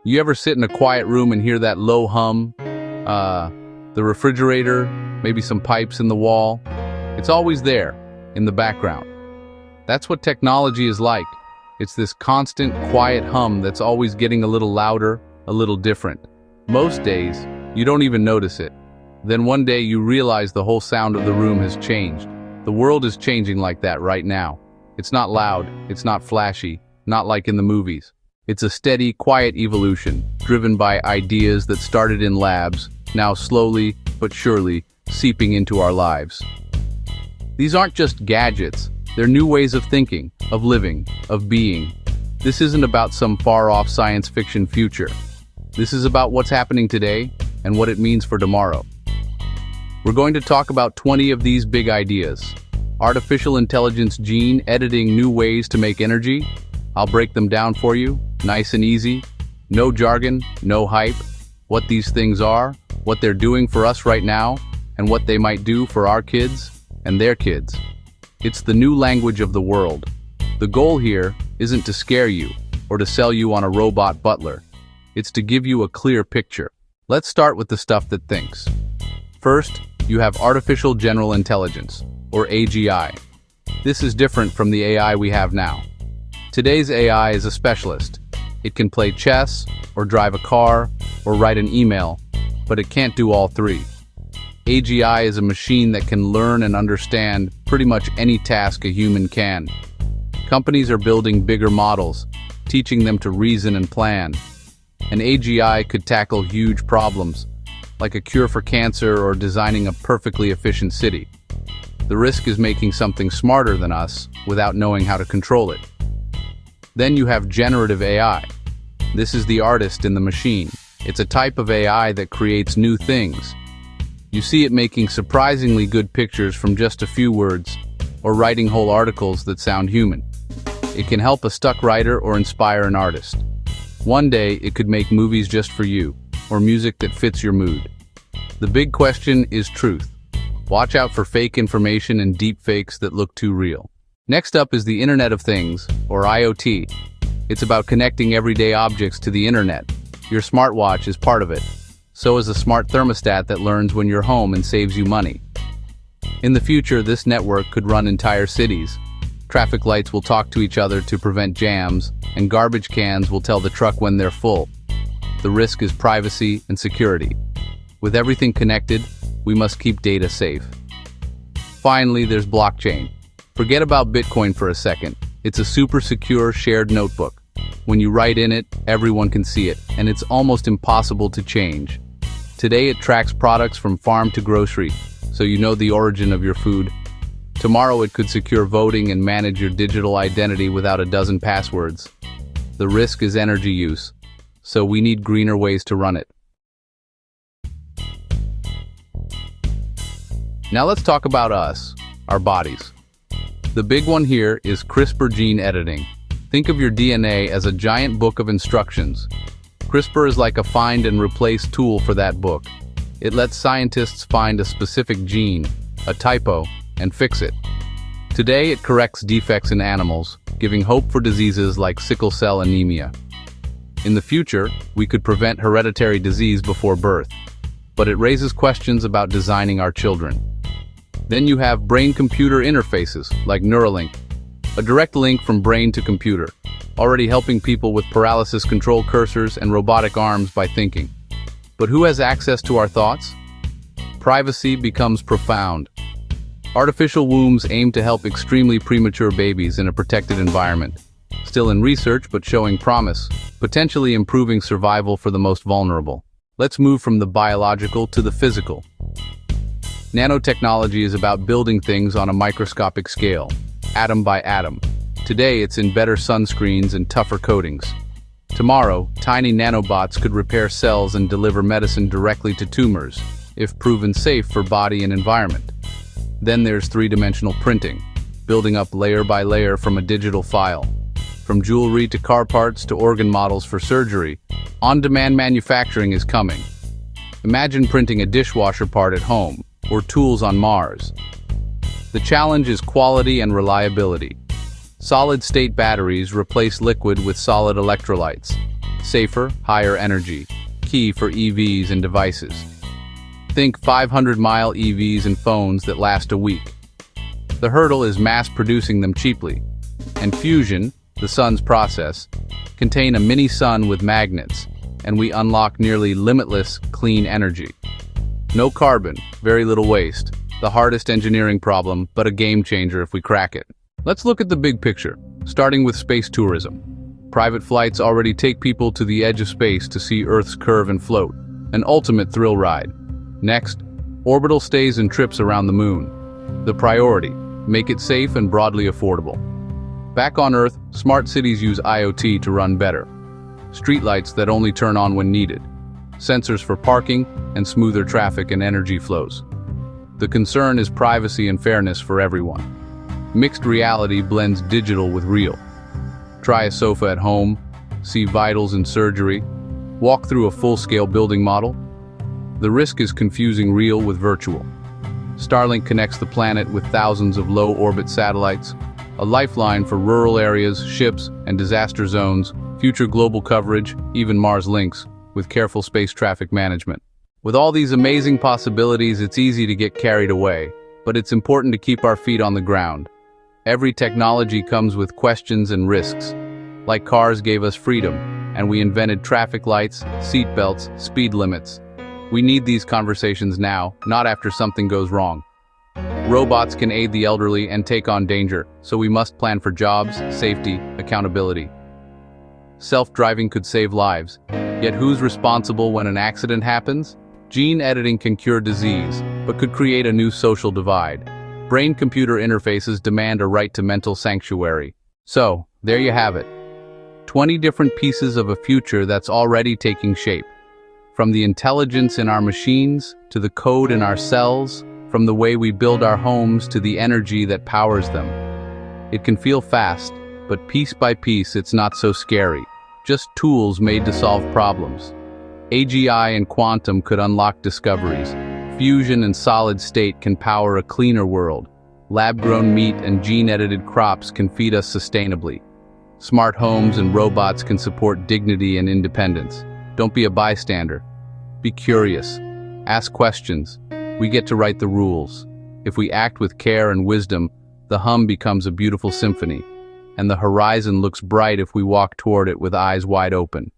You ever sit in a quiet room and hear that low hum? The refrigerator, maybe some pipes in the wall. It's always there, in the background. That's what technology is like. It's this constant, quiet hum that's always getting a little louder, a little different. Most days, you don't even notice it. Then one day you realize the whole sound of the room has changed. The world is changing like that right now. It's not loud, it's not flashy, not like in the movies. It's a steady, quiet evolution, driven by ideas that started in labs, now slowly but surely seeping into our lives. These aren't just gadgets, they're new ways of thinking, of living, of being. This isn't about some far-off science fiction future. This is about what's happening today and what it means for tomorrow. We're going to talk about 20 of these big ideas. Artificial intelligence, gene editing, new ways to make energy. I'll break them down for you, nice and easy. No jargon, no hype. What these things are, what they're doing for us right now, and what they might do for our kids and their kids. It's the new language of the world. The goal here isn't to scare you or to sell you on a robot butler. It's to give you a clear picture. Let's start with the stuff that thinks. First, you have artificial general intelligence, or AGI. This is different from the AI we have now. Today's AI is a specialist. It can play chess, or drive a car, or write an email, but it can't do all three. AGI is a machine that can learn and understand pretty much any task a human can. Companies are building bigger models, teaching them to reason and plan. An AGI could tackle huge problems, like a cure for cancer or designing a perfectly efficient city. The risk is making something smarter than us without knowing how to control it. Then you have generative AI. This is the artist in the machine. It's a type of AI that creates new things. You see it making surprisingly good pictures from just a few words, or writing whole articles that sound human. It can help a stuck writer or inspire an artist. One day, it could make movies just for you, or music that fits your mood. The big question is truth. Watch out for fake information and deep fakes that look too real. Next up is the Internet of Things, or IoT. It's about connecting everyday objects to the internet. Your smartwatch is part of it. So is a smart thermostat that learns when you're home and saves you money. In the future, this network could run entire cities. Traffic lights will talk to each other to prevent jams, and garbage cans will tell the truck when they're full. The risk is privacy and security. With everything connected, we must keep data safe. Finally, there's blockchain. Forget about Bitcoin for a second. It's a super secure shared notebook. When you write in it, everyone can see it, and it's almost impossible to change. Today it tracks products from farm to grocery, so you know the origin of your food. Tomorrow it could secure voting and manage your digital identity without a dozen passwords. The risk is energy use, so we need greener ways to run it. Now let's talk about us, our bodies. The big one here is CRISPR gene editing. Think of your DNA as a giant book of instructions. CRISPR is like a find and replace tool for that book. It lets scientists find a specific gene, a typo, and fix it. Today it corrects defects in animals, giving hope for diseases like sickle cell anemia. In the future, we could prevent hereditary disease before birth, but it raises questions about designing our children. Then you have brain-computer interfaces, like Neuralink, a direct link from brain to computer, already helping people with paralysis control cursors and robotic arms by thinking. But who has access to our thoughts? Privacy becomes profound. Artificial wombs aim to help extremely premature babies in a protected environment. Still in research, but showing promise, potentially improving survival for the most vulnerable. Let's move from the biological to the physical. Nanotechnology is about building things on a microscopic scale, atom by atom. Today it's in better sunscreens and tougher coatings. Tomorrow, tiny nanobots could repair cells and deliver medicine directly to tumors, if proven safe for body and environment. Then there's three-dimensional printing, building up layer by layer from a digital file. From jewelry to car parts to organ models for surgery, on-demand manufacturing is coming. Imagine printing a dishwasher part at home, or tools on Mars. The challenge is quality and reliability. Solid-state batteries replace liquid with solid electrolytes. safer, higher energy, key for EVs and devices. Think 500-mile EVs and phones that last a week. The hurdle is mass-producing them cheaply. And fusion, the sun's process, contain a mini-sun with magnets, and we unlock nearly limitless, clean energy. No carbon, very little waste. The hardest engineering problem, but a game changer if we crack it. Let's look at the big picture, starting with space tourism. Private flights already take people to the edge of space to see Earth's curve and float, an ultimate thrill ride. Next, orbital stays and trips around the moon. The priority, make it safe and broadly affordable. Back on Earth, smart cities use IoT to run better. Streetlights that only turn on when needed. Sensors for parking and smoother traffic and energy flows. The concern is privacy and fairness for everyone. Mixed reality blends digital with real. Try a sofa at home, see vitals in surgery, walk through a full-scale building model. The risk is confusing real with virtual. Starlink connects the planet with thousands of low-orbit satellites, a lifeline for rural areas, ships, and disaster zones, future global coverage, even Mars links, with careful space traffic management. With all these amazing possibilities, it's easy to get carried away, but it's important to keep our feet on the ground. Every technology comes with questions and risks. Like cars gave us freedom, and we invented traffic lights, seat belts, speed limits. We need these conversations now, not after something goes wrong. Robots can aid the elderly and take on danger, so we must plan for jobs, safety, accountability. Self-driving could save lives, yet who's responsible when an accident happens? Gene editing can cure disease, but could create a new social divide. Brain-computer interfaces demand a right to mental sanctuary. So, there you have it. 20 different pieces of a future that's already taking shape. From the intelligence in our machines, to the code in our cells, from the way we build our homes to the energy that powers them. It can feel fast, but piece by piece it's not so scary. Just tools made to solve problems. AGI and quantum could unlock discoveries. Fusion and solid state can power a cleaner world. Lab-grown meat and gene-edited crops can feed us sustainably. Smart homes and robots can support dignity and independence. Don't be a bystander. Be curious. Ask questions. We get to write the rules. If we act with care and wisdom, the hum becomes a beautiful symphony, and the horizon looks bright if we walk toward it with eyes wide open.